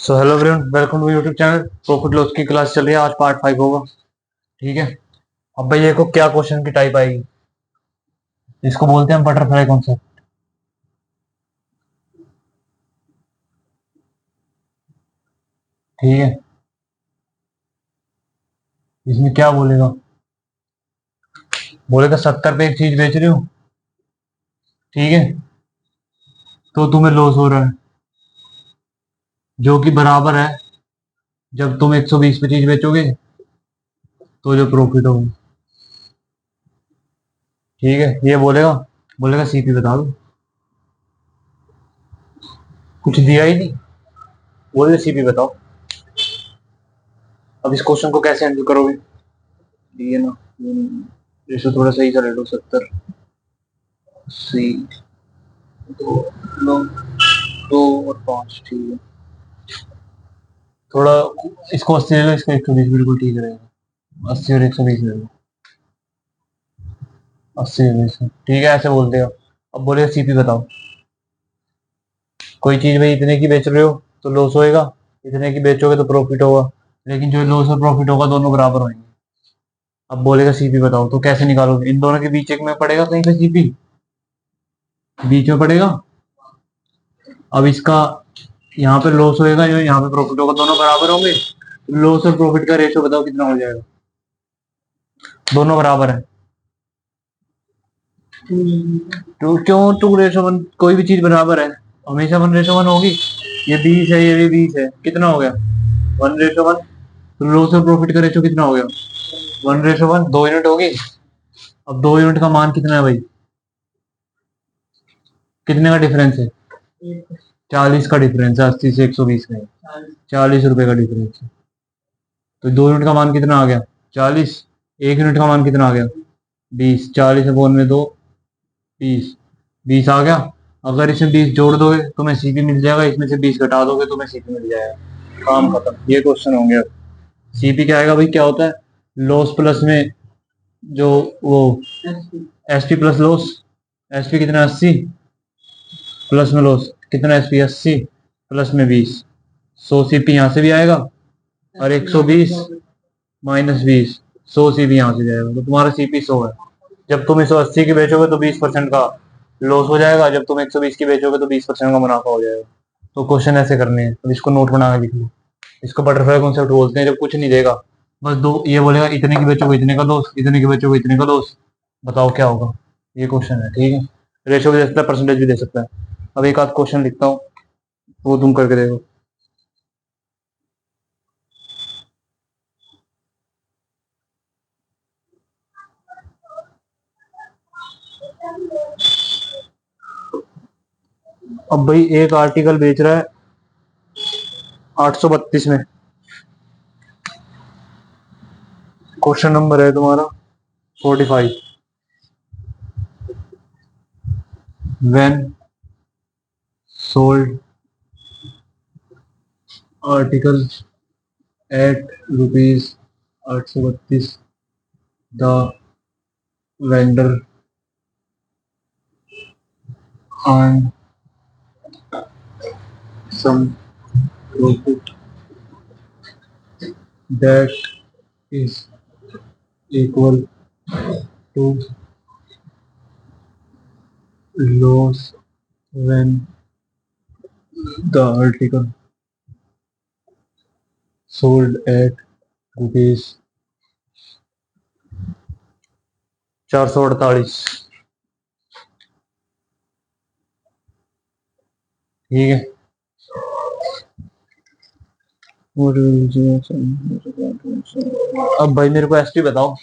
So hello everyone, welcome to YouTube channel. Profit loss की class चल रही है। आज पार्ट 5 होगा। ठीक है। अब भाई देखो क्या क्वेश्चन की टाइप आएगी। इसको बोलते हैं बटरफ्लाई कॉन्सेप्ट। ठीक है। इसमें क्या बोलेगा? बोलेगा 70 पे एक चीज बेच रही हूँ। ठीक है। तो तुम्हें लॉस हो रहा है, जो कि बराबर है जब तुम 120 पे चीज बेचोगे तो जो प्रॉफिट होगा। ठीक है। ये बोलेगा बोलेगा सीपी बता दो। कुछ दिया ही नहीं, बोले सीपी बताओ। अब इस क्वेश्चन को कैसे हैंडल करोगे? ये ना, रेशो थोड़ा सही सा ले लो। 70 80 दो, नौ, 2 और 5। ठीक है। थोड़ा इसको 80 ले लो, इसको 120 बिल्कुल ठीक रहेगा। 80 और 120 ले लो। 80 ले लो इसको। ठीक है, ऐसे बोल देगा। अब बोलेगा सीपी बताओ। कोई चीज भाई इतने की बेच रहे हो तो लॉस होएगा, इतने की बेचोगे तो प्रॉफिट होगा। लेकिन जो लॉस और प्रॉफिट होगा दोनों बराबर होंगे। अब बोलेगा सीपी बताओ, तो कैसे निकालोगे? इन दोनों के बीच एक में पड़ेगा कहीं पे सीपी, बीच में पड़ेगा। अब इसका यहाँ पे लॉस होएगा, जो यहाँ पे प्रॉफिट होगा, दोनों बराबर होंगे। लॉस और प्रॉफिट का रेशो बताओ कितना हो जाएगा? दोनों बराबर है। तो क्यों 2:1? कोई भी चीज बराबर है, हमेशा 1:1 होगी। ये 20 है, ये भी 20 है, कितना हो गया? 1:1। तो लॉस और प्रॉफिट का रेशो कितना हो गया? 1:1। 2 यूनिट होगी। अब 2 यूनिट का मान कितना है भाई? कितने का डिफरेंस है? 40 का डिफरेंस है। 80 से 120 का है। 40 रुपए का डिफरेंस है। तो 2 यूनिट का मान कितना आ गया? 40। 1 यूनिट का मान कितना आ गया? 20। 40 में 2, 20। 20 आ गया। अगर इसमें 20 जोड़ दोगे तुम्हें सीपी मिल जाएगा, इसमें से 20 घटा दोगे तुम्हें सीपी मिल जाएगा। काम खत्म। ये क्वेश्चन होंगे। अब सीपी क्या आएगा भाई? क्या होता है? लॉस प्लस में जो वो एसपी प्लस लॉस। एसपी कितना? 80 प्लस में लॉस कितना? एसपी 80 प्लस में 20। 100 सीपी यहाँ से भी आएगा, और 120 माइनस 20, 100 सीपी यहाँ से जाएगा। तो तुम्हारा सीपी 100 है। जब तुम 180 की बेचोगे तो 20% का लॉस हो जाएगा, जब तुम 120 की बेचोगे तो 20% का मुनाफा हो जाएगा। तो क्वेश्चन ऐसे करने हैं। अब इसको नोट बना के लिख लो। इसको बटरफ्लाई कॉन्सेप्ट बोलते हैं। जब कुछ नहीं देगा, बस दो ये बोलेगा इतने की बेचोगे इतने का लॉस, इतने की बेचोगे इतने का लॉस, बताओ क्या होगा। ये क्वेश्चन है। ठीक है। रेशो भी दे सकता है, परसेंटेज भी दे सकता है। अब एक आध क्वेश्चन लिखता हूँ, वो तुम करके देखो। अब भाई एक आर्टिकल बेच रहा है 832 में। क्वेश्चन नंबर है तुम्हारा 45। When sold article at rupees 832, the vendor earned some profit that is equal to loss when the article sold at rupees 448। ठीक है। अब भाई मेरे को एसपी बताओ,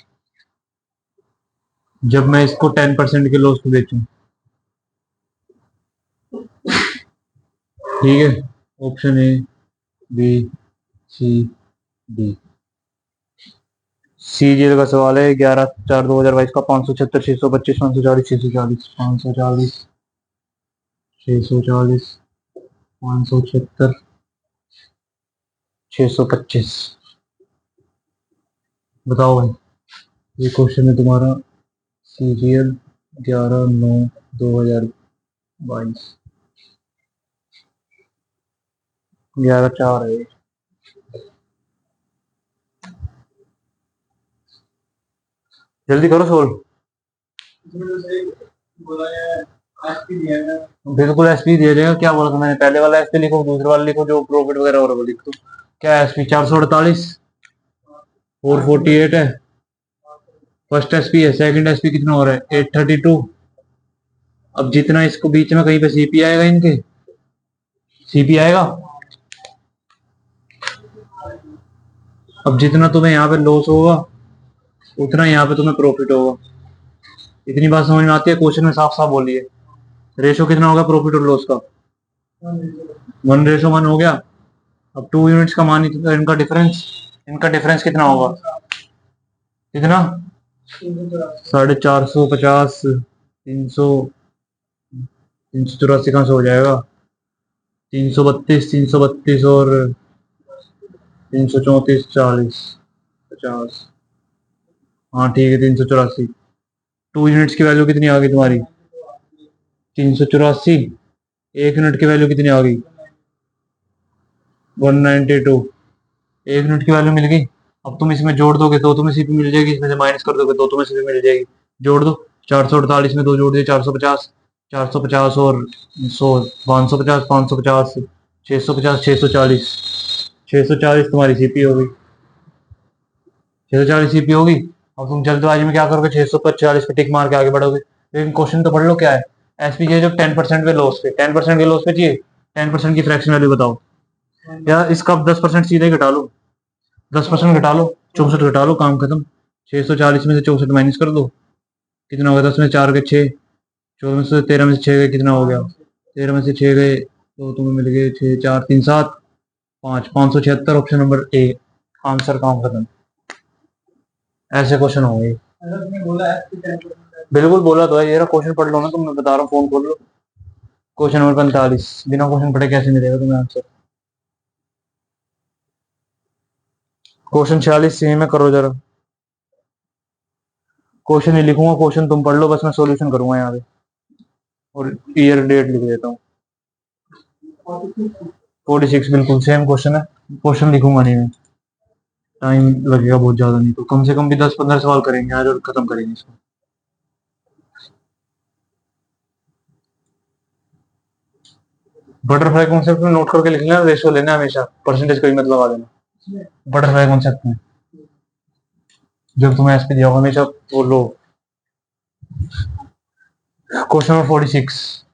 जब मैं इसको 10% के लॉस पे बेचूं। ठीक है। Option A, B, C, D. सी जीरो का सवाल है। 11/4/2022 का 576, 625, 540, 640, 540, 640, 576, 625। बताओ भाई। ये क्वेश्चन है तुम्हारा सीरियल 11/9/2022। 11/4 है। जल्दी करो सोल्व। बिल्कुल एसपी दिया जाएगा। क्या बोला था मैंने? पहले वाला एसपी लिखो, दूसरे वाला लिखो, जो प्रॉफिट वगैरह हो रहा है वो लिख दो। क्या एसपी 448 448 है। फर्स्ट एसपी है। सेकंड एसपी कितना हो रहा है? 832। अब जितना इसको बीच में कहीं पे सीपी आएगा, इनके सीपी आएगा। अब जितना तुम्हें यहाँ पे लॉस होगा उतना यहाँ पे तुम्हें प्रॉफिट होगा। इतनी बात समझ में आती है? क्वेश्चन में साफ साफ बोलिए। रेशो कितना होगा प्रॉफिट और लॉस का? 1:1 हो गया। अब 2 यूनिट्स का मान, इनका डिफरेंस कितना होगा? कितना? 450, 300, 384 कहाँ से हो जाएगा? 332 और 334, 40, 50। हाँ ठीक है, 384। 2 यूनिट्स की वैल्यू कितनी आ गई तुम्हारी? 384। 1 यूनिट की वैल्यू कितनी आ गई? 192। 1 यूनिट की वैल्यू मिल गई। अब तुम इसमें जोड़ दोगे तो तुम्हें सीपी मिल जाएगी, इसमें से माइनस कर दोगे तो तुम्हें सीपी मिल जाएगी। जोड़ दो। 448 में 2 जोड़ दिए 450। 450 और 100, 550, 550, 650, 640। 640 तुम्हारी सीपी होगी। 640 सीपी होगी। अब तुम जल्दबाजी में क्या करोगे? 640 पे टिक मार के आगे बढ़ोगे। लेकिन क्वेश्चन तो पढ़ लो क्या है। एसपी चाहिए जो 10% पे लॉस पे, 10% के लॉस पे चाहिए। 10% की फ्रैक्शन वैल्यू बताओ। या इसका 10% सीधे ही घटा लो। 10% घटा लो, 64 घटा लो, काम खत्म। 640 में से 64 माइनस कर दो। कितना होगा? 10 में 4 के 6, 14 में से 13 में से 6 गए, कितना हो गया? 13 में से 6 गए तो तुम्हें मिल गए 6, 4, 3, 7, 5, 576। ऑप्शन नंबर ए आंसर, काम खत्म। ऐसे क्वेश्चन होंगे। बिल्कुल बोला तो है। ये क्वेश्चन पढ़ लो ना, तुम, मैं बता रहा हूँ, फोन खोल लो। Question number 45। बिना क्वेश्चन पढ़े कैसे मिलेगा तुम्हें आंसर? क्वेश्चन 46 सेम है, करो जरा। क्वेश्चन नहीं लिखूंगा, क्वेश्चन तुम पढ़ लो, बस मैं सॉल्यूशन करूंगा यहाँ पे। और ईयर डेट लिख देता हूँ। 46 बिल्कुल सेम क्वेश्चन है। क्वेश्चन लिखूंगा नहीं मैं, टाइम लगेगा बहुत ज्यादा, नहीं तो कम से कम भी 10-15 सवाल करेंगे आज और खत्म करेंगे इसको। बटरफ्लाई कॉन्सेप्ट में नोट करके लिख लेना, रेशियो लेना हमेशा, परसेंटेज कभी मत लगा देना बटरफ्लाई कॉन्सेप्ट में। जब तुम्हें एसपी दिया होगा हमेशा वो लो। Question number 46।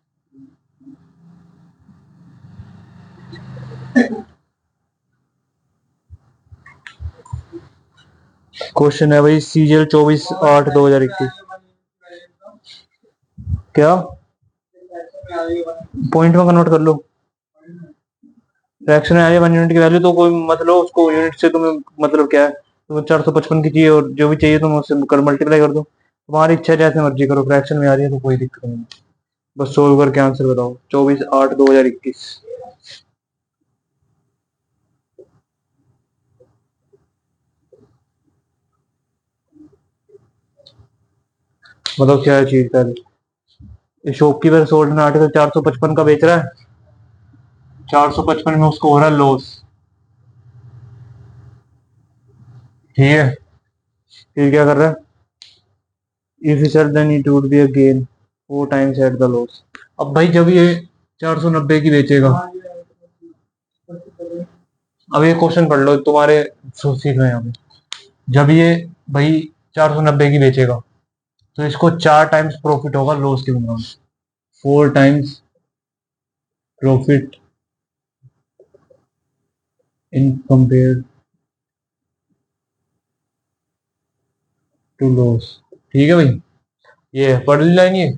क्वेश्चन है भाई सीजीएल 24/8/2021। क्या पॉइंट में कन्वर्ट कर लो? फ्रैक्शन में आ रही है 1 यूनिट की वैल्यू तो कोई मतलब उसको यूनिट से तुम्हें मतलब क्या है? तुम्हें 455 की चाहिए और जो भी चाहिए तुम उससे कर मल्टीप्लाई कर दो। तुम्हारी इच्छा, जैसे मर्जी करो। फ्रैक्शन में आ रही है तो कोई दिक्कत नहीं। बस सोल्व करके आंसर बताओ। 24/8/2021। मतलब क्या है चीज? पहले शॉपकीपर सोल्ड में आर्टिकल 455 का बेच रहा है। 455 में उसको हो रहा है लॉस। ठीक है, फिर क्या कर रहा है? If you sell then it would be a gain 4 times at the loss. अब भाई जब ये 490 की बेचेगा, अब ये क्वेश्चन पढ़ लो तुम्हारे, सीख रहे हैं हम। जब ये भाई 490 की बेचेगा तो इसको 4 टाइम्स प्रॉफिट होगा लॉस के मुकाबले। 4 times profit in compare to loss. ठीक है भाई, ये पढ़ ली लाइन ये।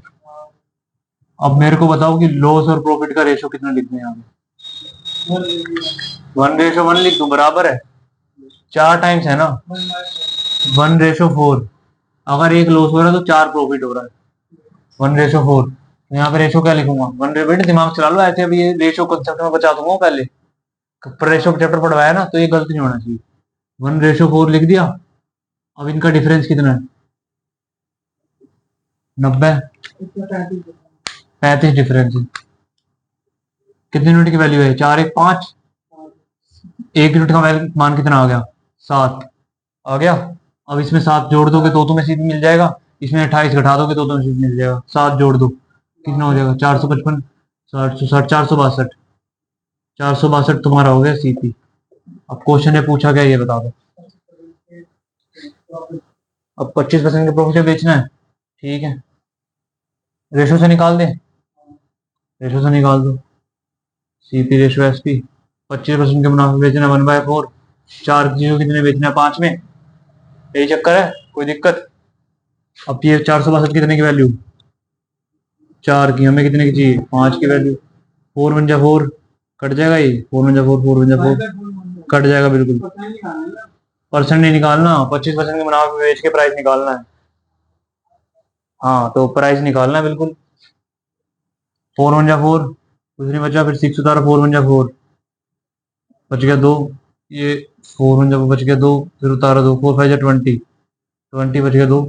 अब मेरे को बताओ कि लॉस और प्रॉफिट का रेशो कितना लिखना है यहाँ पे? 1:1 लिख दूं, बराबर है। 4 टाइम्स है ना, 1:4। अगर एक लॉस हो रहा है तो 4 प्रॉफिट हो रहा है। 1:4। तो यहाँ पे रेशो क्या लिखूंगा? 1, दिमाग चला लो ऐसे। अभी ये रेशो कंसेप्ट में बचा दूंगा पहले। रेशो चैप्टर पढ़वाया ना, तो ये गलत नहीं होना चाहिए। 1:4 लिख दिया। अब इनका डिफरेंस कितना है? 90, 35 डिफरेंस है। कितने यूनिट की वैल्यू है? 4, 1, 5। 1 यूनिट का मान कितना आ गया? 7 आ गया। अब इसमें 7 जोड़ दोगे तो तुम्हें सीपी मिल जाएगा, इसमें 28 घटा दोगे तो तुम्हें सीपी मिल जाएगा। 7 जोड़ दो, कितना हो जाएगा? 455, 760, 462, 462 तुम्हारा हो गया सीपी। अब क्वेश्चन ने पूछा क्या, ये बता दो। अब 25% के प्रॉफिट बेचना है, ठीक है। रेशो से निकाल दे, रेशो से निकाल दो। सीपी रेशो एसपी, 25% के मुनाफे बेचना 1/4। 4 चीजों कितने बेचना है? 5 में, यही चक्कर है, कोई दिक्कत? अब ये 462 कितने की वैल्यू? 4 की, हमें कितने की चाहिए? 5 की वैल्यू। 4 वन जा 4, कट जाएगा ये। 4 वन जा 4, 4 वन जा 4, कट जाएगा बिल्कुल। परसेंट नहीं निकालना, 25% के मुनाफे बेच के प्राइस निकालना है। हाँ तो प्राइस निकालना है बिल्कुल। 4 वन जा 4, कुछ नहीं बचा, फिर 6 उतारा, 4 वन जा 4, बच गया 2। ये 4 वन जा बच गया 2, फिर उतारा 2, 4 5 जा 20, 20 बच गया 2,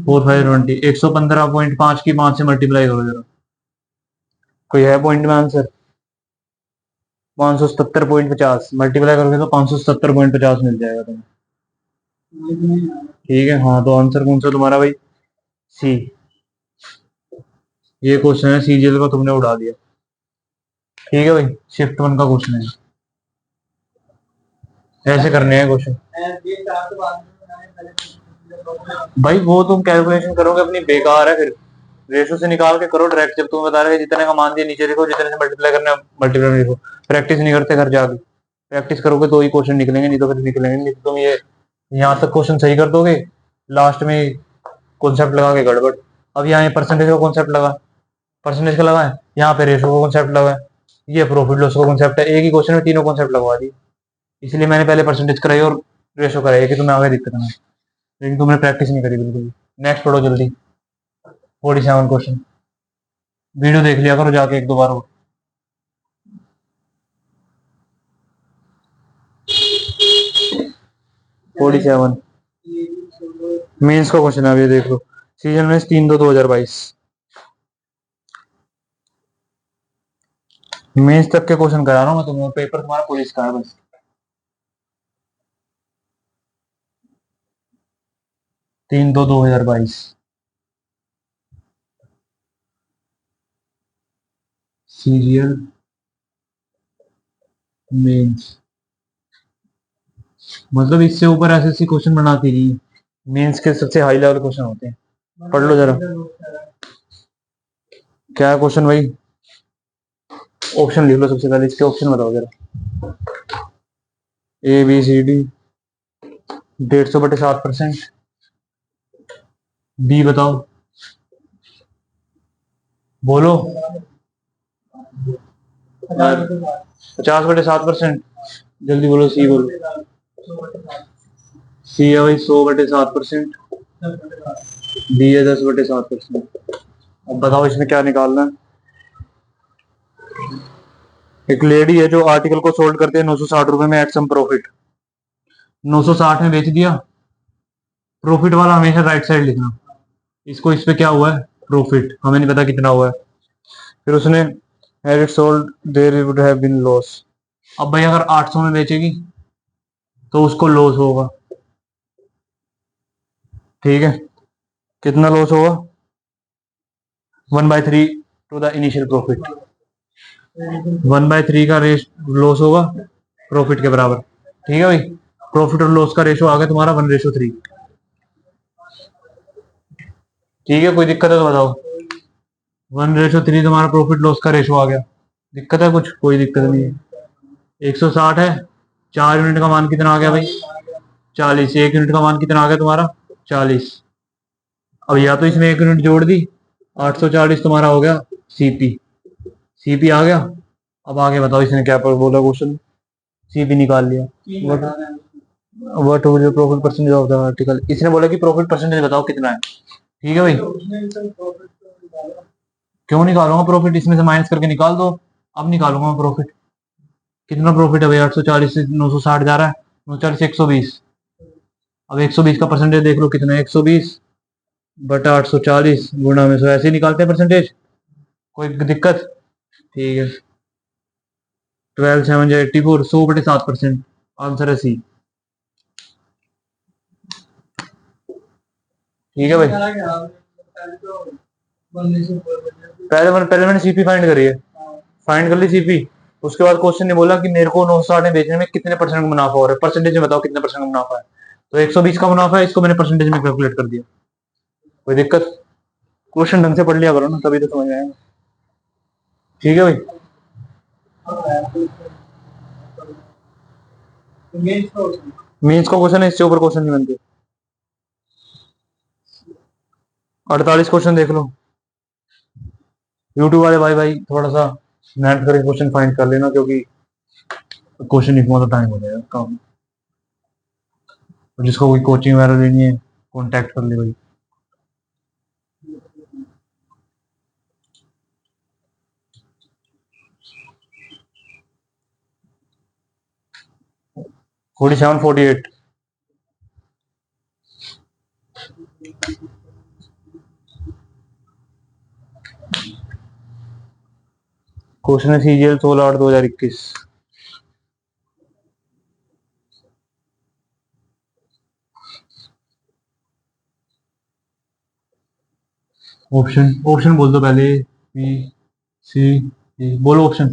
4 5 20, 115.5 की 5 से मल्टीप्लाई करो जरा, कोई है पॉइंट में आंसर? 577.50 मल्टीप्लाई करोगे तो 577.50 मिल जाएगा तुम्हें। ठीक है, हाँ तो आंसर कौन सा तुम्हारा भाई? सी। ये क्वेश्चन है सीजीएल का, तुमने उड़ा दिया। ठीक है भाई, शिफ्ट 1 का क्वेश्चन है, ऐसे करने हैं क्वेश्चन। भाई वो तुम कैलकुलेशन करोगे अपनी, बेकार है फिर। रेशो से निकाल के करो डायरेक्ट, जब तुम्हें बता रहे जितने का मान दिया नीचे लिखो, जितने से मल्टीप्लाई करना मल्टीप्लाई लिखो। प्रैक्टिस नहीं करते घर जाके, प्रैक्टिस करोगे तो ही क्वेश्चन निकलेंगे, नहीं तो फिर निकलेंगे नहीं। तो तुम ये यहाँ तक क्वेश्चन सही कर दोगे, लास्ट में कॉन्सेप्ट लगा के गड़बड़। अब यहाँ परसेंटेज का कॉन्सेप्ट लगा, परसेंटेज का लगा है, यहाँ पे रेशो का कॉन्सेप्ट लगा है, ये प्रॉफिट लॉस का कॉन्सेप्ट है। एक ही क्वेश्चन में तीनों कॉन्सेप्ट लगवा दिए, इसलिए मैंने पहले परसेंटेज कराई और रेशो कराई कि तुम्हें आगे दिक्कत ना, लेकिन तुमने प्रैक्टिस नहीं करी बिल्कुल। नेक्स्ट पढ़ो जल्दी, 47 क्वेश्चन। वीडियो देख लिया करो जाके 1-2 बार और। सेवन मेंस का क्वेश्चन है, अब ये देख लो। सीजन में 3/2/2022 मेंस तक के क्वेश्चन करा रहा हूँ मैं तुम्हें, पेपर तुम्हारा पुलिस का है बस। तीन दो 2022 सीरियल मेंस, मतलब इससे ऊपर एसएससी क्वेश्चन बनाती नहीं, मेंस के सबसे हाई लेवल क्वेश्चन होते हैं। पढ़ लो जरा, क्या है क्वेश्चन भाई? ऑप्शन लिख लो सबसे पहले, इसके ऑप्शन बताओ जरा। A B C D, 150/7%। B बताओ, बोलो। 50/7%, जल्दी बोलो। सी बोलो, सी है भाई 100/7%। डी है 10/7%। अब बताओ इसमें क्या निकालना है। एक लेडी है जो आर्टिकल को सोल्ड करते हैं 960 रुपए में एट सम प्रॉफिट, 960 में बेच दिया। प्रॉफिट वाला हमेशा राइट साइड लिखना, इसको इस पे क्या हुआ है? प्रॉफिट, हमें नहीं पता कितना हुआ है। फिर उसने had it sold there would have been loss. अब भाई अगर 800 में बेचेगी तो उसको लॉस होगा, ठीक है। कितना लॉस होगा? 1/3 टू द इनिशियल प्रॉफिट, 1/3 का रेस लॉस होगा प्रॉफिट के बराबर, ठीक है भाई। प्रॉफिट और लॉस का रेशो आ गया तुम्हारा 1:3, ठीक है। कोई दिक्कत है तो बताओ। 1:3 तुम्हारा प्रॉफिट लॉस का रेशो आ गया, दिक्कत है कुछ? कोई दिक्कत नहीं है। 160 है, 4 यूनिट का मान कितना आ गया भाई? 40। 1 यूनिट का मान कितना आ गया तुम्हारा? 40। अब या तो इसमें 1 यूनिट जोड़ दी, 840 तुम्हारा हो गया सीपी, सीपी आ गया। अब आगे बताओ इसने क्या बोला क्वेश्चन, सीपी निकाल लिया। What would your profit percentage of the article, इसने बोला कि प्रॉफिट परसेंटेज बताओ कितना है, ठीक है भाई। क्यों निकालूंगा प्रॉफिट, इसमें से माइनस करके निकाल दो। अब निकालूंगा प्रॉफिट, कितना प्रॉफिट है भाई? 840 से 960 जा रहा है, 940 120। अब 120 का परसेंटेज देख लो कितना है, 120/840 गुणा में 100, ऐसे ही निकालते हैं परसेंटेज, कोई दिक्कत? ठीक है। 12 7 जा 84, 100/7%। आंसर है सी। ठीक है भाई, पहले मैंने सीपी फाइंड करी है, फाइंड कर ली सीपी। उसके बाद क्वेश्चन ने बोला कि मेरे को 960 में बेचने में कितने परसेंट मुनाफा हो रहा है, परसेंटेज में बताओ कितने परसेंट मुनाफा है। तो 120 का मुनाफा है, इसको मैंने परसेंटेज में कैलकुलेट कर दिया। कोई दिक्कत? क्वेश्चन ढंग से पढ़ लिया करो ना, तभी तो समझ आएगा। ठीक है भाई। मीन्स का क्वेश्चन है, इससे ऊपर क्वेश्चन नहीं बनते। 48 क्वेश्चन देख लो। यूट्यूब वाले भाई भाई थोड़ा सा मेहनत करके क्वेश्चन फाइंड कर लेना, क्योंकि क्वेश्चन लिखने में तो टाइम हो जाएगा काम। जिसको कोई कोचिंग वगैरह लेनी है कॉन्टेक्ट कर ले भाई। फोर्टी 48। क्वेश्चन है CGL 16/8/2021। ऑप्शन ऑप्शन बोल दो पहले। बी सी डी, बोलो ऑप्शन।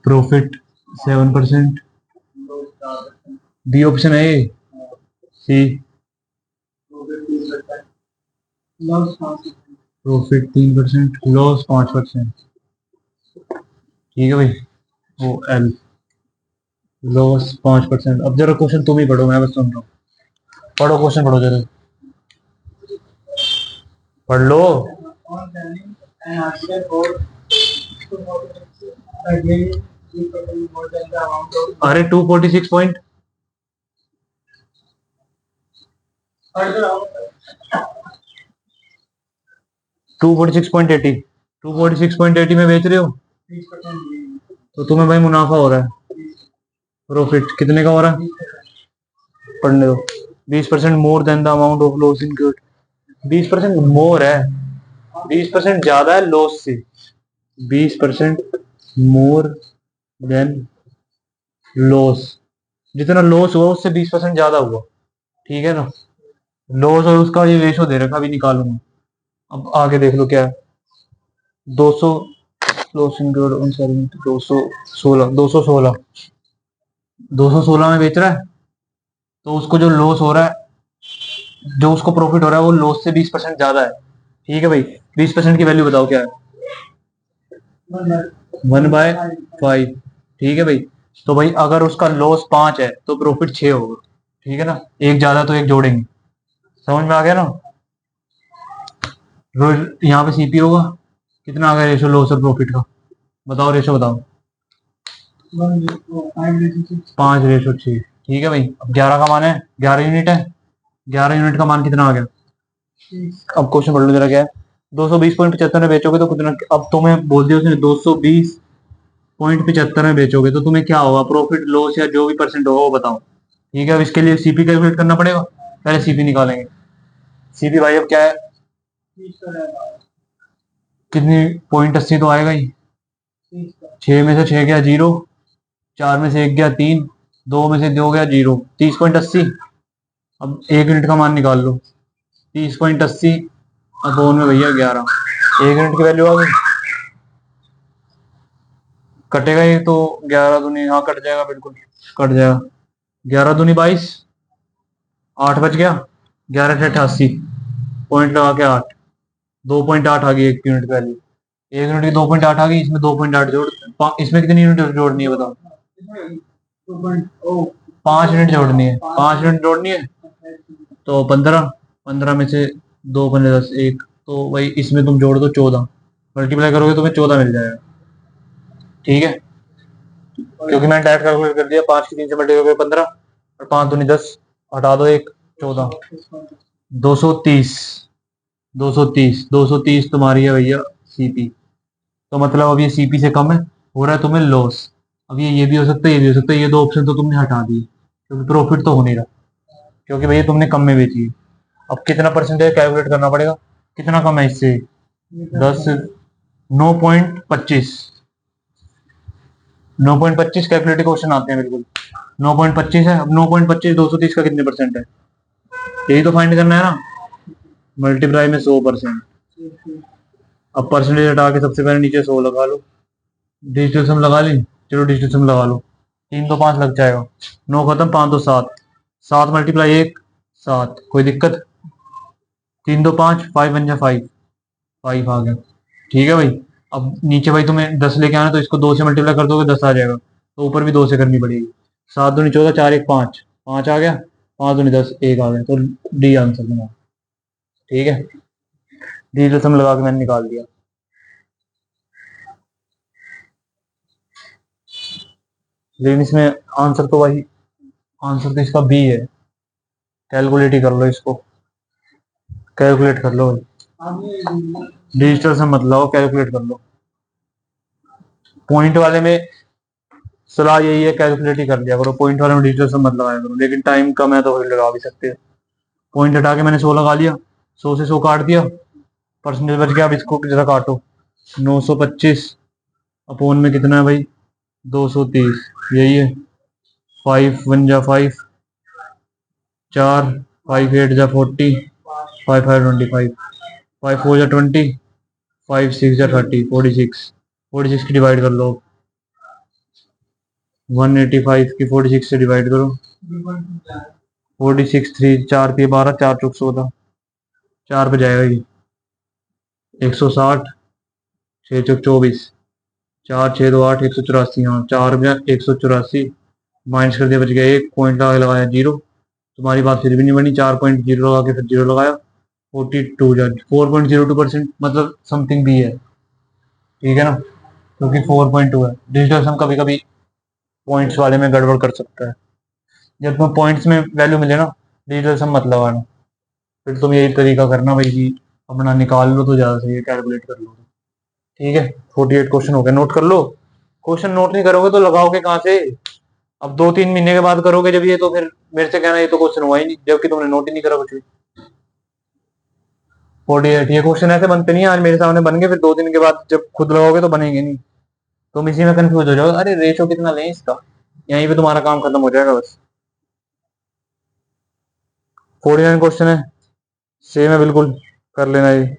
प्रॉफिट 7%, बी ऑप्शन है। सी प्रॉफिट 3%, लॉस 5%। ठीक है भाई, वो एल लॉस 5%। अब जरा क्वेश्चन तुम ही पढ़ो, मैं बस सुन रहा हूँ। पढ़ो क्वेश्चन, पढ़ो जरा, पढ़ लो। अरे 246 पॉइंट, 246.80, 246.80 में बेच रहे हो, तो तुम्हें भाई मुनाफा हो रहा है। प्रॉफिट कितने का हो रहा है, पढ़ने दो। 20% more than the amount of loss incurred. 20% मोर है, 20% ज्यादा है लॉस से। 20% मोर देन लॉस, जितना लॉस हुआ उससे 20% ज्यादा हुआ। ठीक है ना, लॉस और उसका ये रेशो दे रखा, अभी निकालूंगा। अब आगे देख लो क्या है। 200 लॉस इनकर्ड, सॉरी 216, 216, 216 में बेच रहा है, तो उसको जो लॉस हो रहा है, जो उसको प्रॉफिट हो रहा है, वो लॉस से 20% ज्यादा है। ठीक है भाई, 20% की वैल्यू बताओ क्या है। 1/5। ठीक है भाई, तो भाई अगर उसका लॉस 5 है तो प्रॉफिट 6 होगा। ठीक है ना, एक ज्यादा तो एक जोड़ेंगे। समझ में आ गया ना। यहाँ पे सीपी होगा, कितना आ गया रेशो लॉस और प्रॉफिट का, बताओ रेशो बताओ। 5/6। ठीक है भाई, अब 11 का मान है, 11 यूनिट है, 11 यूनिट का मान कितना आ गया। अब क्वेश्चन पढ़ लो जरा क्या है। 220.75 में बेचोगे तो कितना, अब तुम्हें बोल दिया उसने 220.75 में बेचोगे तो तुम्हें क्या होगा, प्रॉफिट लॉस या जो भी परसेंट होगा वो बताओ। ठीक है, अब इसके लिए सीपी कैलकुलेट करना पड़ेगा, पहले सीपी निकालेंगे। सीपी भाई अब क्या है, कितनी 0.80 तो आएगा ही। 6 में से 6 गया 0, 4 में से 1 गया 3, 2 में से 2 गया 0, 30.80। अब 1 यूनिट का मान निकाल लो, 30.80 अपोन में भैया 11, 1 यूनिट की वैल्यू आ गई। कटेगा ये तो, 11 दूनी, हाँ कट जाएगा, बिल्कुल कट जाएगा। 11 दूनी 22, 8 बच गया, 11 से 88, पॉइंट लगा के 8, 2.8 आ गई 1 यूनिट की वैल्यू। 1 यूनिट की 2.8 आ गई, इसमें 2.8 जोड़, इसमें कितनी यूनिट जोड़नी है बताओ। 5 यूनिट जोड़नी है, 5 यूनिट जोड़नी है, तो 15, 15 में से 2 15 10 1, तो भाई इसमें तुम जोड़ दो 14, मल्टीप्लाई करोगे तुम्हें 14 मिल जाएगा। ठीक है, क्योंकि मैंने डायरेक्ट कैलकुलेट कर दिया, 5 की 3 से मल्टीप्लाई करोगे 15, और 5 दूनी 10, हटा दो 1, 14, 230, 230, 230 तुम्हारी है भैया सीपी। तो मतलब अब ये सीपी से कम है, हो रहा है तुम्हें लॉस। अब ये भी हो सकता है, ये भी हो सकता है, ये दो ऑप्शन तो तुमने हटा दिए, क्योंकि प्रॉफिट तो हो नहीं रहा, क्योंकि भैया तुमने कम में बेची है। अब कितना परसेंटेज कैलकुलेट करना पड़ेगा, कितना कम है इससे, 10, 9.25, 9.25 कैलकुलेटिव क्वेश्चन आते हैं बिल्कुल। 9.25 है, अब 9.25 230 का कितने परसेंट है, यही तो फाइंड करना है ना। मल्टीप्लाई में 100%। अब परसेंटेज हटा के सबसे पहले नीचे 100 लगा लो। डिजिटल सम लगा ली, चलो डिजिटल सम लगा लो। 3 तो 5 लग जाएगा, 9 खत्म, 5 तो 7, 7 मल्टीप्लाई 1 7, कोई दिक्कत। 3 तो 5, 5 बन जा 5, 5 आ गया। ठीक है भाई। अब नीचे भाई तुम्हें 10 लेके आना, तो इसको 2 से मल्टीप्लाई कर दोगे 10 आ जाएगा, तो ऊपर भी 2 से करनी पड़ेगी। 7 दूनी 14, 4 1 5, 5 आ गया, 5 दूनी 10, 1 आ गया, तो डी आंसर तुम्हारा। ठीक है, डिजिटल सम लगा के मैंने निकाल दिया। लेकिन इसमें आंसर तो भाई, आंसर तो इसका बी है। कैलकुलेट ही कर लो इसको, कैलकुलेट कर लो भाई, डिजिटल सम मत लगाओ, कैलकुलेट कर लो। पॉइंट वाले में सलाह यही है, कैलकुलेट ही कर लिया करो, पॉइंट वाले में डिजिटल सम मत लगाया करो। लेकिन टाइम कम है तो फिर लगा भी सकते हो। पॉइंट हटा के मैंने 100 लगा लिया, 100 से 100 काट दिया, परसेंटेज बच गया। अब इसको जरा काटो, 925 अपोन में कितना है भाई, 230, यही है। 5 1 जा 5, 4, 5 8 जा 40, 5 5 25, 5 4 जा 20, 5 6 जा 30, 46, 46 की डिवाइड कर लो। 185 की 46 से डिवाइड करो, 46 3 4 3 12, 4 चौक 14, 4 पे जाएगा ये, 160, 6 चौक 24, 4 6 2 8, 184। हाँ 4 में 184, माइनस कर दिया, बच गया 1 पॉइंट लगाया 0। तुम्हारी बात फिर भी नहीं बनी, 4.0 लगा के फिर 0 लगाया। 42 4.02%, मतलब समथिंग भी है। ठीक है ना, क्योंकि 4.2 है। डिजिटल सम कभी कभी पॉइंट्स वाले में गड़बड़ कर सकता है। जब तुम्हें पॉइंट्स में वैल्यू मिले ना, डिजिटल सम मत लगाना। फिर तुम यही तरीका करना भाई कि अपना निकाल लो तो ज़्यादा सही है, कैलकुलेट कर लो। ठीक है, 48 क्वेश्चन हो गए, नोट कर लो। क्वेश्चन नोट नहीं करोगे तो लगाओगे कहाँ से। अब 2-3 महीने के बाद करोगे जब ये, तो फिर मेरे से कहना ये तो क्वेश्चन हुआ ही नहीं, जबकि तुमने नोट ही नहीं करा कुछ भी। 48 ये क्वेश्चन ऐसे बनते नहीं है, आज मेरे सामने बन गए, फिर 2 दिन के बाद जब खुद लगाओगे तो बनेंगे नहीं। तुम इसी में कंफ्यूज हो जाओगे, अरे रेशो कितना लें इसका, यहीं पे तुम्हारा काम खत्म हो जाएगा बस। 49 क्वेश्चन है, सेम है बिल्कुल, कर लेना ये।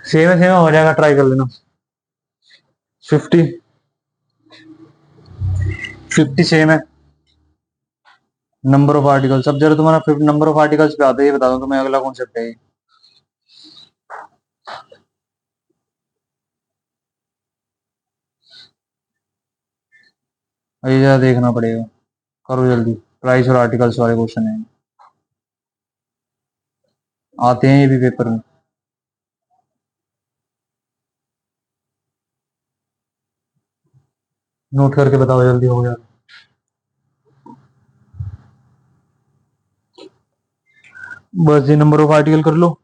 सेम है हो जाएगा, ट्राई कर लेना। 50 50 सेम है। नंबर ऑफ आर्टिकल्स, अब जरा तुम्हारा नंबर ऑफ आर्टिकल्स पे आता है, ये बता दो तुम्हें अगला कॉन्सेप्ट है ये। ये जरा देखना पड़ेगा, करो जल्दी। प्राइस और आर्टिकल्स वाले क्वेश्चन है, आते हैं ये भी पेपर में। नोट करके बताओ जल्दी, हो गया। बस ये नंबर ऑफ आर्टिकल कर लो।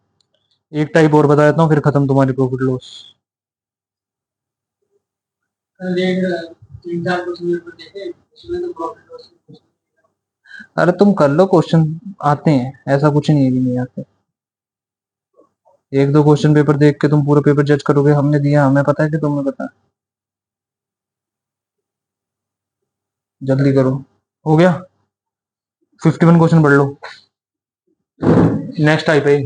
एक टाइप और बता देता हूँ, फिर खत्म तुम्हारी प्रॉफिट लॉस। अरे तुम कर लो, क्वेश्चन आते हैं, ऐसा कुछ नहीं है कि नहीं आते। एक दो क्वेश्चन पेपर देख के तुम पूरा पेपर जज करोगे, हमने दिया, हमें पता है कि तुम्हें पता है। जल्दी करो, हो गया। 51 क्वेश्चन पढ़ लो। नेक्स्ट टाइप है,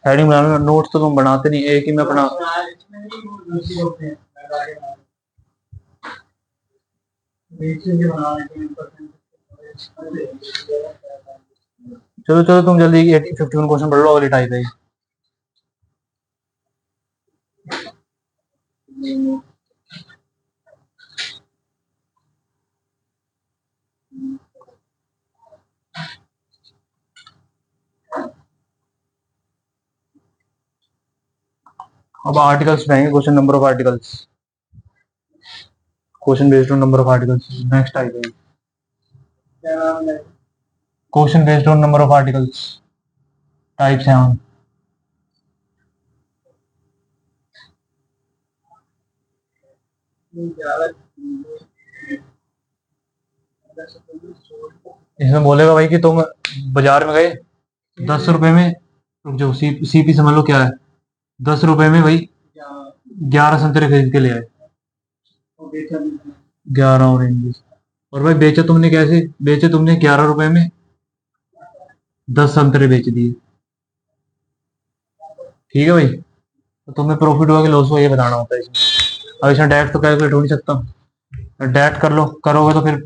हेडिंग बनाना। नोट्स तो तुम बनाते नहीं, एक ही में अपना। चलो चलो तुम जल्दी 51 क्वेश्चन पढ़ लो, अगली टाइप है। अब आर्टिकल्स रहेंगे, question number of articles, question based on number of articles. Next type है question based on number of articles, types हैं। इसमें बोलेगा भाई कि तुम बाजार में गए 10 रुपए में, रुक जाओ, सीपी समझ लो क्या है। 10 रुपए में भाई 11 संतरे खरीद के ले आए, 11 ऑरेंज। और भाई बेचे तुमने कैसे? बेचे तुमने 11 रुपए में 10 संतरे बेच दिए। ठीक है भाई, तो तुम्हें प्रॉफिट हुआ कि लॉस हुआ ये बताना होता है इसमें। अब इसमें डायरेक्ट तो कैलकुलेट हो नहीं सकता, डायरेक्ट कर लो, करोगे तो फिर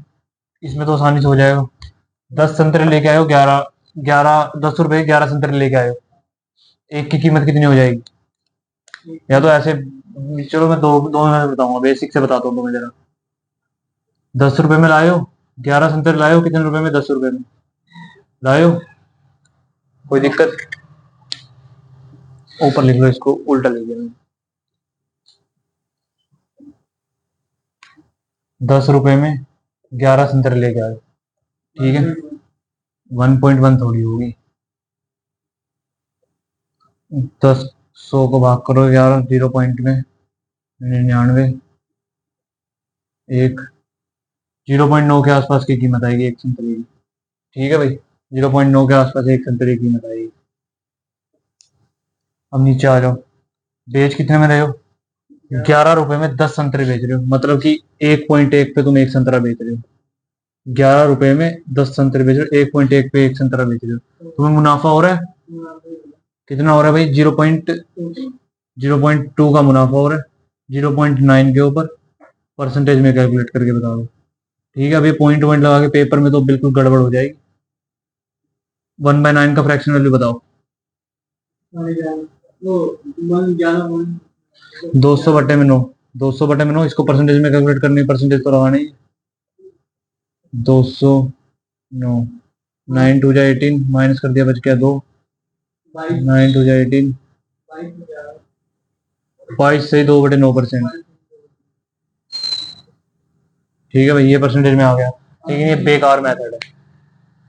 इसमें तो आसानी से हो जाएगा। 10 संतरे लेके आयो, 11 11 10 रुपए 11 संतरे लेके आयो, एक की कीमत कितनी हो जाएगी? या तो ऐसे, चलो मैं दो दो में बताऊंगा, बेसिक से बताता हूँ तुम्हें जरा। 10 रुपए में लायो, 11 संतरे लायो, कितने रुपए में? 10 रुपए में लायो। कोई दिक्कत? ऊपर लिख लो, इसको उल्टा लिख दिया। 10 रुपए में 11 संतरे लेके आए, ठीक है। 1.1 थोड़ी होगी, 100 को भाग करो 11, 0 पॉइंट में 99, एक 0.9 के आसपास की कीमत आएगी एक संतरे की। ठीक है भाई, 0.9 के आसपास एक संतरे की कीमत आएगी। अब नीचे आ जाओ, बेच कितने में रहे हो? 11 रुपए में 10 संतरे बेच रहे हो, मतलब कि 1.1 पे तुम एक संतरा बेच रहे हो। 11 रुपए में 10 संतरे बेच रहे हो, 1.1 पे एक संतरा बेच रहे हो, तुम्हें मुनाफा हो रहा है। कितना हो रहा है भाई? 0.2 का मुनाफा हो रहा है। 0.9 के ऊपर परसेंटेज में कैलकुलेट करके बता दो। ठीक है, अब ये पॉइंट पॉइंट लगा के पेपर में तो बिल्कुल गड़बड़ हो जाएगी। 1/9 का फ्रैक्शन वैल्यू बताओ। 200/9, 200/9, इसको परसेंटेज में कैलकुलेट करनी है, परसेंटेज तो लगाना ही। 209, 9 टू जा 18, माइनस कर दिया, बच गया 2। 9 टू जा 18, 22 से 2/9%। ठीक है भाई, ये परसेंटेज में आ गया, लेकिन ये बेकार मेथड है,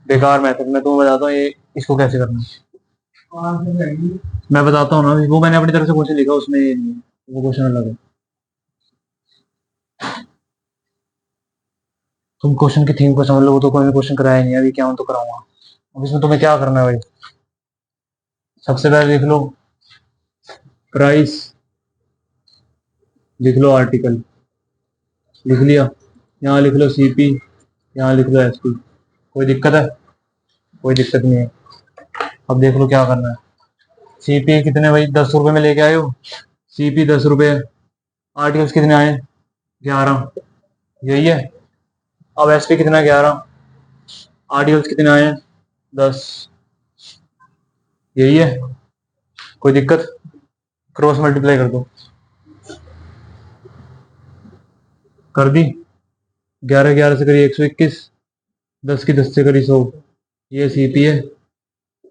बेकार मेथड। मैं तुम्हें बताता हूँ ये इसको कैसे करना है। मैं बताता हूँ ना, वो मैंने अपनी तरफ से क्वेश्चन लिखा, उसमें ये नहीं है, वो क्वेश्चन अलग है। तुम क्वेश्चन की थीम को समझ लो, वो तो कोई क्वेश्चन कराया नहीं, अभी क्या तो कराऊंगा। अब इसमें तुम्हें क्या करना है भाई? सबसे पहले लिख लो प्राइस, लिख लो आर्टिकल, लिख लिया। यहाँ लिख लो सीपी, यहाँ लिख लो एसपी। कोई दिक्कत है? कोई दिक्कत नहीं है। अब देख लो क्या करना है। सीपी कितने भाई? 10 रुपए में लेके आए हो, सीपी 10 रुपए। आर्टिकल्स कितने आए? 11, यही है। अब एसपी कितना? 11। आर्टिकल्स कितने आए? 10, यही है। कोई दिक्कत? क्रॉस मल्टीप्लाई कर दो, कर दी। 11 11 से करी 121, 10 की 10 से करी 100। ये सीपी है,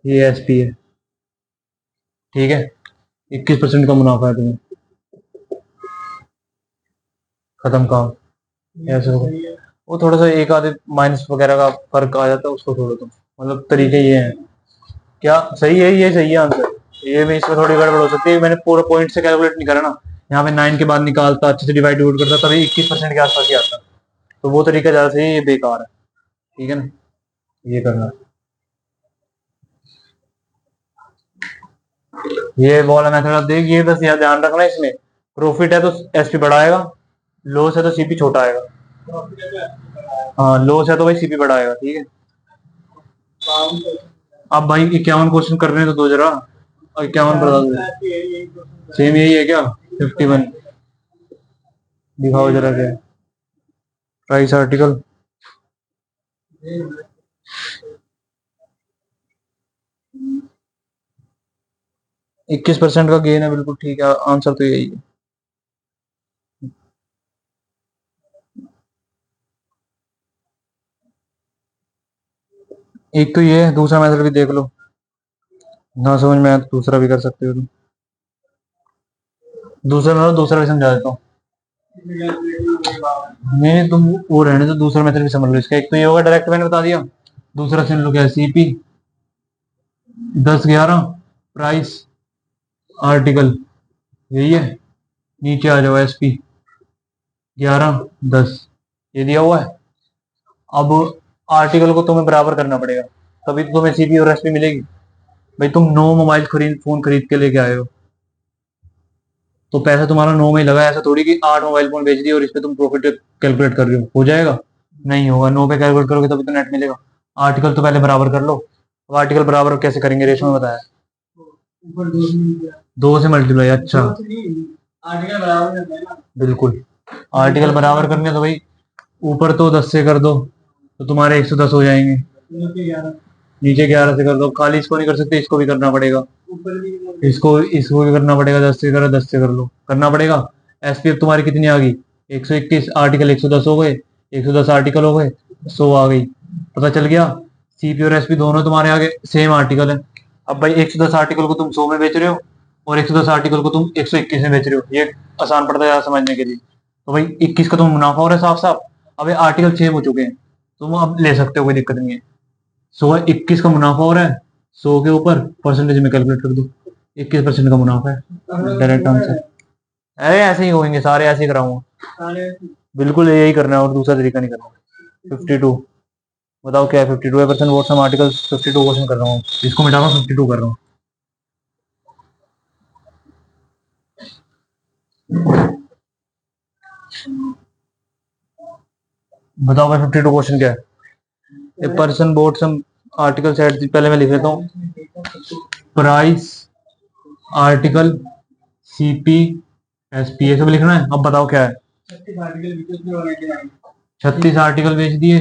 ये एसपी है। ठीक है, 21% का मुनाफा है तुम्हें। खत्म काम, ऐसे होगा। वो थोड़ा सा एक आधे माइनस वगैरह का फर्क आ जाता है, उसको छोड़ो तुम, मतलब तरीके ये हैं। क्या सही है? ये सही है आंसर। ये में इसमें थोड़ी गड़बड़ हो सकती है, मैंने पूरा पॉइंट से कैलकुलेट नहीं करा ना। यहाँ पे 9 के बाद निकालता, अच्छे से डिवाइड करता, तभी 21% के आसपास ही आता। तो वो तरीका ज्यादा सही है, ये बेकार है। ठीक है ना, ये करना। ये वाला मेथड आप देख, ये बस यहाँ ध्यान रखना, इसमें प्रॉफिट है तो एसपी बढ़ाएगा, लॉस है तो सीपी छोटा आएगा। हाँ, लॉस है तो भाई सीपी बढ़ाएगा। ठीक है, अब भाई 51 क्वेश्चन करने तो दो जरा। 51 बता दो, सेम यही है क्या? 51 दिखाओ जरा क्या प्राइस आर्टिकल। 21% का गेन है, बिल्कुल ठीक है, आंसर तो यही है। एक तो ये है, दूसरा मेथड भी देख लो, ना समझ में आया तो दूसरा भी कर सकते हो तुम। दूसरा मैं दूसरा भी समझा देता हूँ। नहीं, तुम वो रहने तो दूसरा मेथड भी समझ लो इसका। एक तो ये होगा डायरेक्ट, मैंने बता दिया। दूसरा सुन लो क्या है, सीपी 10 11 प्राइस आर्टिकल, यही है। नीचे आ जाओ, एसपी 11 10, ये दिया हुआ है। अब आर्टिकल को तुम्हें बराबर करना पड़ेगा, तभी तो तुम्हें सीपी और एसपी मिलेगी। भाई तुम 9 मोबाइल फोन खरीद के लेके आए हो, तो पैसा तुम्हारा 9 में ही लगा, ऐसा थोड़ी कि 8 मोबाइल फोन बेच दिए और इस पे तुम प्रॉफिट कैलकुलेट कर रहे हो जाएगा? नहीं होगा। 9 पे कैलकुलेट करोगे तभी तो नेट मिलेगा। आर्टिकल तो पहले बराबर कर लो। अब आर्टिकल बराबर कैसे करेंगे, रेशो में बताया। ऊपर 2 से मल्टीप्लाई, अच्छा आर्टिकल बराबर करना है ना? बिल्कुल, आर्टिकल बराबर करने तो भाई ऊपर तो 10 से कर दो तो तुम्हारे 110 हो जाएंगे, नीचे 11 से कर दो। खाली इसको नहीं कर सकते, इसको भी करना पड़ेगा, इसको इसको भी करना पड़ेगा। 10 से करो, 10 से कर लो, करना पड़ेगा। एसपीएफ तुम्हारी कितनी आ गई? 121 आर्टिकल 110 हो गए, 110 आर्टिकल हो गए, 100 आ गई। पता चल गया। सीपी और एसपी दोनों तुम्हारे आगे सेम आर्टिकल है। अब भाई 110 आर्टिकल को तुम 100 में बेच रहे हो और 110 आर्टिकल को तुम 121 में बेच रहे हो, ये आसान पड़ता है समझने के लिए। तो भाई 21 का तुम मुनाफा हो रहा है साफ साफ। अब ये आर्टिकल सेम हो चुके हैं, तुम अब ले सकते हो, कोई दिक्कत नहीं है। 21 का मुनाफा हो रहा है, 100 के ऊपर परसेंटेज में कैलकुलेट कर दो, 21% का मुनाफा है, डायरेक्ट आंसर। अरे ऐसे ही होंगे सारे, ऐसे ही कराऊंगा, बिल्कुल यही करना है और दूसरा तरीका नहीं करना। 52 बताओ क्या है? 52% वोट सम आर्टिकल 52 क्वेश्चन कर रहा हूँ, इसको मिटा रहा हूँ, 52 कर रहा हूँ। बताओ भाई 52 क्वेश्चन क्या है? A person bought some article set, पहले मैं लिख लेता हूँ। प्राइस आर्टिकल सीपी एसपी, ये सब लिखना है। अब बताओ क्या है? 36 आर्टिकल बेच दिए,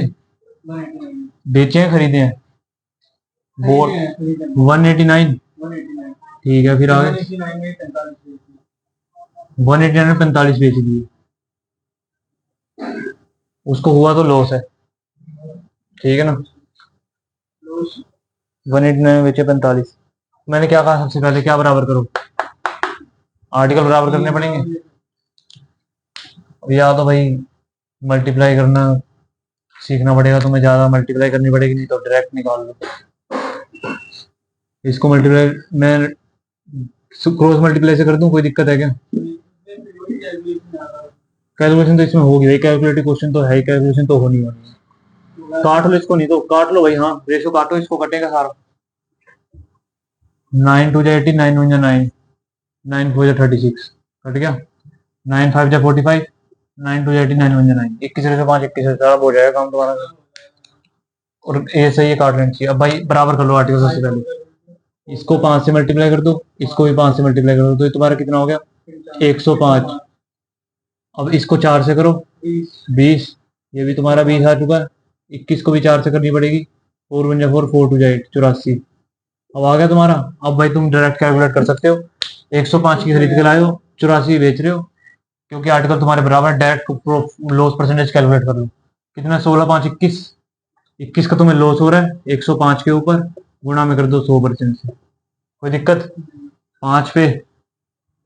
बेचे हैं खरीदे हैं? बोट 189, ठीक है फिर आगे 189 में 45 बेच दिए, उसको हुआ तो लॉस है, ठीक है ना? 189 में बेचे 45। मैंने क्या कहा सबसे पहले, क्या बराबर करो? आर्टिकल बराबर करने पड़ेंगे। अब या तो भाई मल्टीप्लाई करना सीखना पड़ेगा, तुम्हें ज्यादा मल्टीप्लाई करनी पड़ेगी, नहीं तो डायरेक्ट निकाल लो। इसको मल्टीप्लाई मैं क्रॉस मल्टीप्लाई से कर दूं, कोई दिक्कत है क्या? कैलकुलेशन तो इसमें होगी भाई, कैलकुलेटिव क्वेश्चन तो है ही, कैलकुलेशन तो होनी होनी है। काट लो इसको, नहीं तो काट लो भाई, हाँ रेशो काटो, इसको कटेगा सारा। 9 2 18, 9 1 9, 9 4 36, कट गया। 9 5 45, 9 2 18, 9 1 9, 21 से 5, 21 से 4 हो जाएगा काम तुम्हारा। और ए सही है, काट लेना चाहिए। अब भाई बराबर कर लो आर्टिकल सबसे पहले, इसको 5 से मल्टीप्लाई कर दो, इसको भी 5 से मल्टीप्लाई कर दो, तो ये तुम्हारा कितना हो गया? 105। अब इसको 4 से करो, 20, ये भी तुम्हारा 20 आ चुका है। 21 को भी 4 से करनी पड़ेगी, 4 1 4, 4 2 8, 84। अब आ गया तुम्हारा। अब भाई तुम डायरेक्ट कैलकुलेट कर सकते हो, 105 की खरीद के लाए हो, 84 बेच रहे हो, क्योंकि आर्टिकल तुम्हारे बराबर, डायरेक्ट लॉस परसेंटेज कैलकुलेट कर लो। कितना? 16 5 21, 21 का तुम्हें लॉस हो रहा है 105 के ऊपर, गुणा में कर दो 100% से, कोई दिक्कत? 5 पे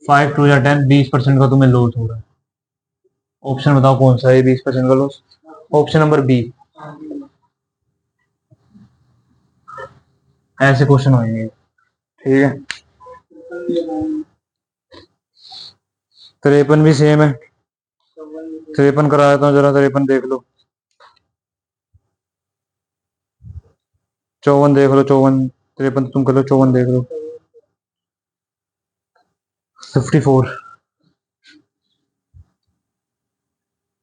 5 2 या 10, 20% का तुम्हें लॉस हो रहा है। ऑप्शन बताओ कौन सा है 20% का लॉस? Option number B. ऐसे क्वेश्चन होंगे, ठीक है। 53 भी सेम है, 53 करा देता हूँ जरा, 53 देख लो, 54 देख लो, 54, 53 तुम कर लो, 54 देख लो, 54।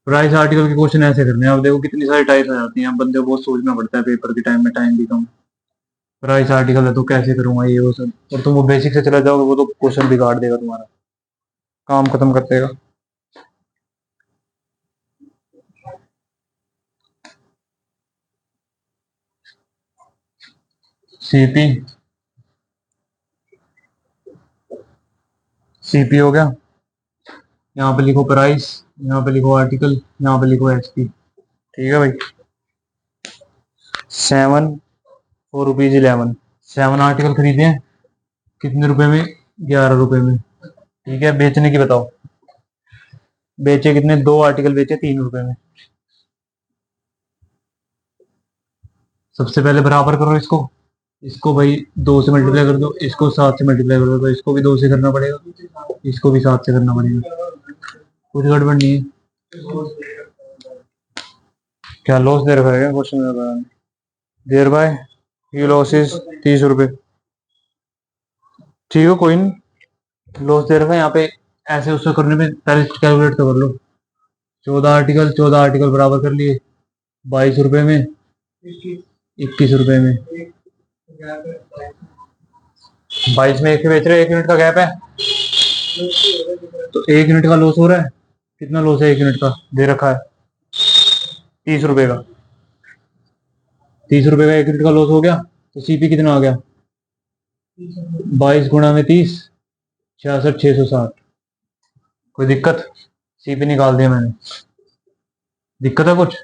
प्राइस आर्टिकल के क्वेश्चन ऐसे करने हैं। अब देखो कितनी सारी टाइप आ जाती हैं, अब बंदे को बहुत सोचना पड़ता है पेपर के टाइम में, टाइम भी कम। प्राइस आर्टिकल है तो कैसे करूंगा ये वो सब, और तुम वो बेसिक से चला जाओगे वो तो क्वेश्चन बिगाड़ देगा तुम्हारा, काम खत्म कर देगा। सीपी, सीपी हो गया, यहाँ पे लिखो प्राइस, यहाँ पे लिखो आर्टिकल, यहाँ पे लिखो एचपी, ठीक है भाई। 7 4 रुपीज 11, 7 आर्टिकल खरीदे हैं, कितने रुपए में? 11 रुपए में, ठीक है। बेचने की बताओ, बेचे कितने? 2 आर्टिकल बेचे 3 रुपए में। सबसे पहले बराबर करो इसको, इसको भाई 2 से मल्टीप्लाई कर दो, इसको 7 से मल्टीप्लाई कर दो, तो इसको भी 2 से करना पड़ेगा, इसको भी 7 से करना पड़ेगा, कुछ गड़बड़ नहीं है। क्या लॉस दे रखा है क्वेश्चन में? देर बाय ये लॉसेस 30 रुपए, ठीक है कोई नहीं, लॉस दे रखा है यहाँ पे। ऐसे उससे करने में पहले कैलकुलेट तो कर लो। 14 आर्टिकल बराबर कर लिए 22 रुपए में, 21 रुपए में। 22 में एक बेच रहे, 1 यूनिट का गैप है, तो 1 यूनिट का लॉस हो रहा है। कितना लॉस है 1 यूनिट का दे रखा है? 30 रुपए का। 30 रुपए का 1 यूनिट का लॉस हो गया, तो सीपी कितना आ गया? 22 गुणा में 30, 66,660। कोई दिक्कत? सीपी निकाल दिया मैंने। दिक्कत है कुछ?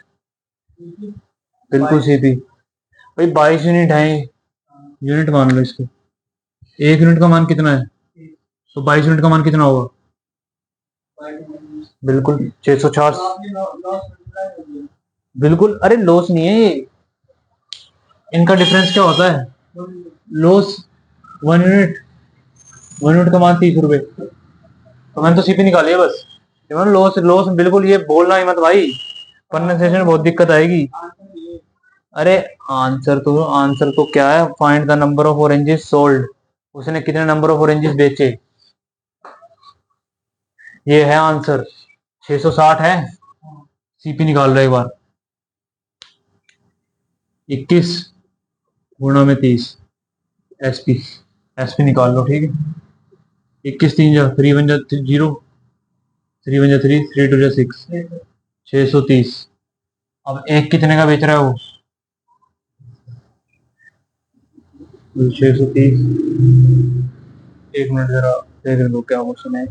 बिल्कुल सीपी। भाई 22 यूनिट है, यूनिट मान लो इसको। 1 यूनिट का मान कितना है? तो 22 यूनिट का मान कितना होगा? बिल्कुल 660। बिल्कुल, अरे लॉस नहीं है ये, इनका डिफरेंस क्या होता है? लॉस 1 यूनिट, 1 यूनिट का मान 30 रुपए, तो मैंने तो सीपी निकाली है बस। लॉस लॉस बिल्कुल, ये बोलना ही मत भाई, प्रोनाउंसिएशन में बहुत दिक्कत आएगी। अरे आंसर तो क्या है? Find the number of oranges sold. उसने कितने नंबर ऑफ ऑरेंजेस बेचे, ये है आंसर। 660 है। सीपी निकाल लो एक बार। 21 गुणा में 30, एसपी। एसपी निकाल लो, ठीक है। 21 3 जा 3 1 जा 0, 3 1 जा 3, 3 2 जा 6, 630। अब एक कितने का बेच रहा है वो? 630। एक मिनट जरा देख लो क्या क्वेश्चन है।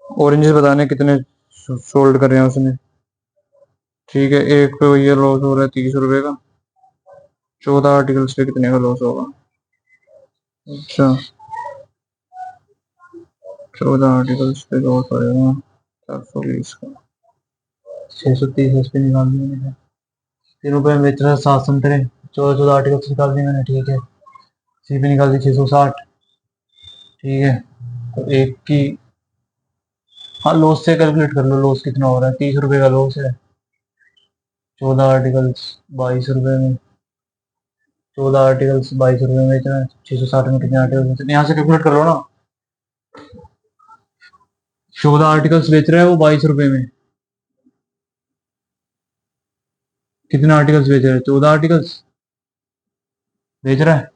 ऑरेंजेस बताने कितने सोल्ड कर रहे हैं उसने। ठीक है, एक पे भैया लॉस हो रहा है 30 रुपए का। 14 आर्टिकल्स पे कितने का लॉस होगा? अच्छा, 14 आर्टिकल्स पे लॉस होगा 420 का। 630 एस पे निकाल दिया मैंने। 3 रुपए में बेच रहा है 7 संतरे। 14 आर्टिकल्स निकाल दिए मैंने, ठीक है। सी पे निकाल दी 660, ठीक है। तो एक की, हाँ लॉस से कैलकुलेट कर लो, लॉस कितना हो रहा है? 30 रुपए का लॉस है। 14 आर्टिकल्स 22 रुपए में, 14 आर्टिकल्स 22 रुपए में बेच रहा है। 660 में कितने आर्टिकल्स बेच रहे हैं, यहाँ से कैलकुलेट कर लो ना। 14 आर्टिकल्स बेच रहा है वो 22 रुपए में। कितने आर्टिकल्स बेच रहा है? 14 आर्टिकल्स बेच रहा है।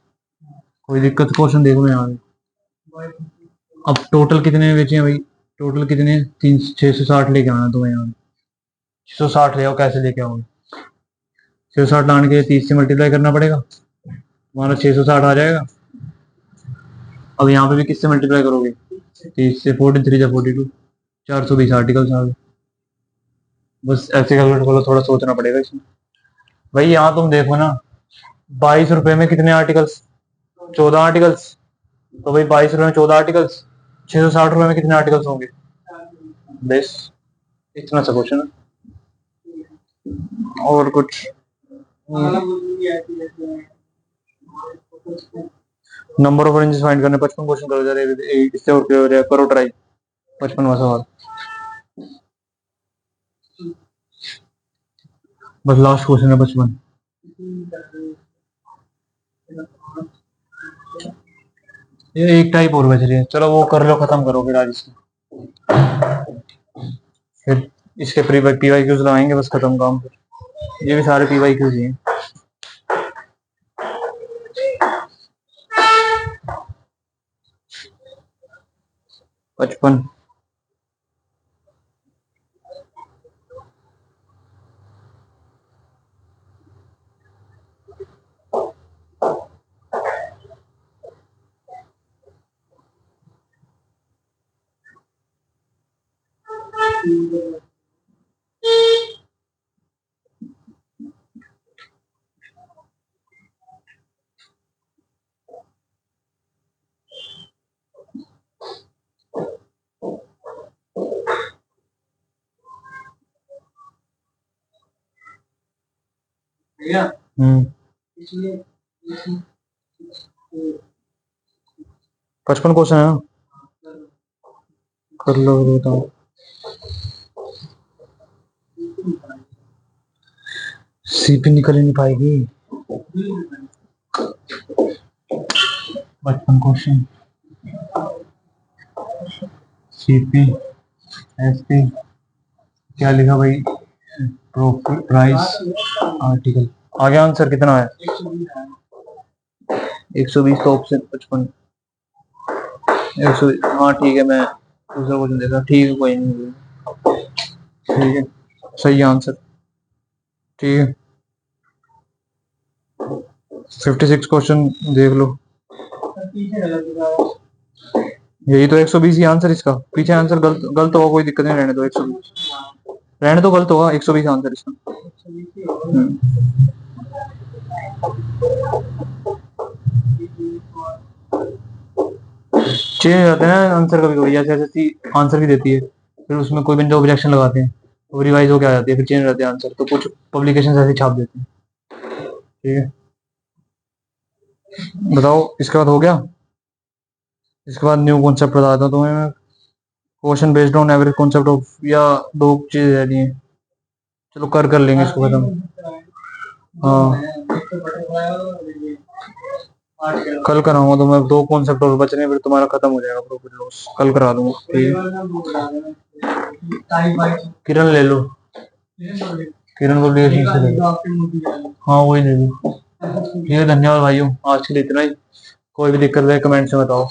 कोई दिक्कत? क्वेश्चन देखो यहाँ पे। अब टोटल कितने में बेचे हैं भाई? टोटल कितने? 660 लेके आना तुम्हें यहाँ। 660 ले आओ, कैसे लेके आओगे? 660 लाने के लिए 30 से मल्टीप्लाई करना पड़ेगा, तुम्हारा 660 आ जाएगा। अब यहाँ पे भी किससे मल्टीप्लाई करोगे? 30 से, 14 3 जा 42, 420 आर्टिकल्स आ गए। बस ऐसे कैलकुलेट करो, थोड़ा सोचना पड़ेगा इसमें। भाई यहाँ तुम देखो ना, 22 रुपए में कितने आर्टिकल्स? 14 आर्टिकल्स। तो भाई 22 रुपए में 14 आर्टिकल्स, 660 रुपए में कितने आर्टिकल्स होंगे? बस इतना सा क्वेश्चन है, और कुछ? नंबर ऑफ ऑरेंजेस फाइंड करने 55 क्वेश्चन करो जरा, इससे और करो ट्राई 55वां सवाल। बस लास्ट क्वेश्चन है 55। ये एक टाइप और बच रही है, चलो वो कर लो, खत्म करो फिर आज इसको। फिर इसके पीवाई क्यूज लगाएंगे, बस खत्म काम। फिर ये भी सारे पीवाई क्यूज ही हैं। 55। हम्म 55 क्वेश्चन है ना, कर लो बताओ। सीपी निकल ही नहीं पाएगी। 55 क्वेश्चन, सीपी एसपी क्या लिखा भाई, प्राइस आर्टिकल। आगे आंसर कितना है? 120 का ऑप्शन 55। 120, हाँ ठीक है, मैं दूसरा क्वेश्चन देता, ठीक है कोई नहीं, ठीक है सही आंसर, ठीक है। 56 क्वेश्चन देख लो, यही तो 120 ही आंसर इसका, पीछे आंसर गलत गलत होगा, कोई दिक्कत नहीं, रहने दो 120, रहने दो, गलत होगा 120 आंसर इसका। चेंज हो जाते हैं ना आंसर कभी कभी, जैसे जैसे आंसर भी देती है, फिर उसमें कोई बंदे ऑब्जेक्शन लगाते हैं, वो रिवाइज होके आ जाती है, फिर चेंज हो जाते हैं आंसर, तो कुछ पब्लिकेशन ऐसे छाप देते हैं, ठीक है। बताओ इसके बाद हो गया, इसके बाद न्यू कॉन्सेप्ट बताता हूँ तुम्हें मैं। Question based on average concept of, या दो चीजें रह रही हैं, चलो कर लेंगे इसको खत्म। हाँ कल कराऊंगा, तो मैं दो कॉन्सेप्ट और बच रहे हैं, फिर तुम्हारा खत्म हो जाएगा प्रॉफिट लॉस, कल करा दूंगा, ठीक है। किरण ले लो, किरण पब्लिकेशन से ले लो, हाँ वही ले लो, ठीक है। धन्यवाद भाइयों, आज के लिए इतना ही, कोई भी दिक्कत है कमेंट से बताओ।